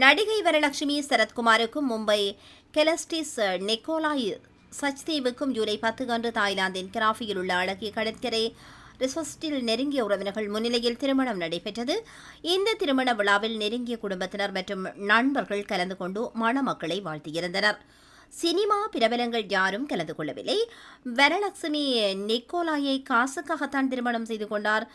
நடிகை வரலட்சுமி சரத்குமாருக்கும் மும்பை கெலஸ்டிஸ் நிக்கோலாய் சச்தேவுக்கும் ஜூலை 10 அன்று தாய்லாந்தின் கிராஃபியில் உள்ள அழகிய கடற்கரை ரிசோர்ட்டில் நெருங்கிய உறவினர்கள் முன்னிலையில் திருமணம் நடைபெற்றது. இந்த திருமண விழாவில் நெருங்கிய குடும்பத்தினர் மற்றும் நண்பர்கள் கலந்து கொண்டு மணமக்களை வாழ்த்தியிருந்தனர். சினிமா பிரபலங்கள் யாரும் கலந்து கொள்ளவில்லை. வரலட்சுமி நிக்கோலாயை காசுக்காகத்தான் திருமணம் செய்து கொண்டார்,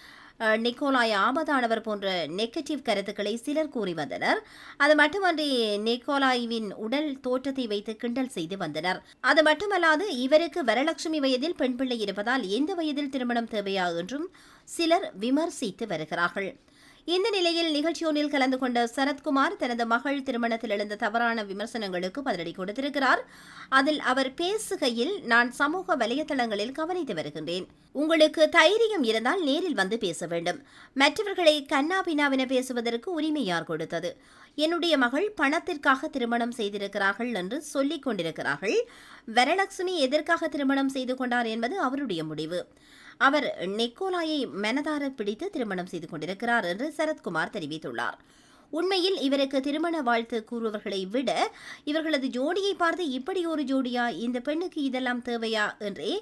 நிக்கோலாய் ஆபத்தானவர் போன்ற நெகட்டிவ் கருத்துக்களை சிலர் கூறி வந்தனர். அது மட்டுமன்றி நிக்கோலாய்வின் உடல் தோற்றத்தை வைத்து கிண்டல் செய்து வந்தனர். அது மட்டுமல்லாது இவருக்கு வரலட்சுமி வயதில் பெண் பிள்ளை இருப்பதால் எந்த வயதில் திருமணம் தேவையா என்றும் சிலர் விமர்சித்து வருகிறார்கள். இந்த நிலையில் நிகழ்ச்சியொன்றில் கலந்து கொண்ட சரத்குமார் தனது மகள் திருமணத்தில் எழுந்த தவறான விமர்சனங்களுக்கு பதிலடி கொடுத்திருக்கிறார். அதில் அவர் பேசுகையில், நான் சமூக வலைதளங்களில் கவனித்து வருகின்றேன். உங்களுக்கு தைரியம் இருந்தால் நேரில் வந்து பேச வேண்டும். மற்றவர்களை கண்ணாபின்னாவென பேசுவதற்கு உரிமை யார் கொடுத்தது? என்னுடைய மகள் பணத்திற்காக திருமணம் செய்திருக்கிறார்கள் என்று சொல்லிக் கொண்டிருக்கிறார்கள். வரலட்சுமி எதற்காக திருமணம் செய்து கொண்டார் என்பது அவருடைய முடிவு. அவர் நிக்கோலாயை மனதார பிடித்து திருமணம் செய்து கொண்டிருக்கிறார் என்று சரத்குமார் தெரிவித்துள்ளார். உண்மையில் இவருக்கு திருமண வாழ்த்து கூறுவர்களை விட இவர்களது ஜோடியை பார்த்து இப்படி ஒரு ஜோடியா, இந்த பெண்ணுக்கு இதெல்லாம் தேவையா என்றே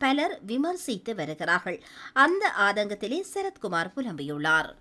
பலர் விமர்சித்து வருகிறார்கள். அந்த ஆதங்கத்திலே சரத்குமார் புலம்பியுள்ளார்.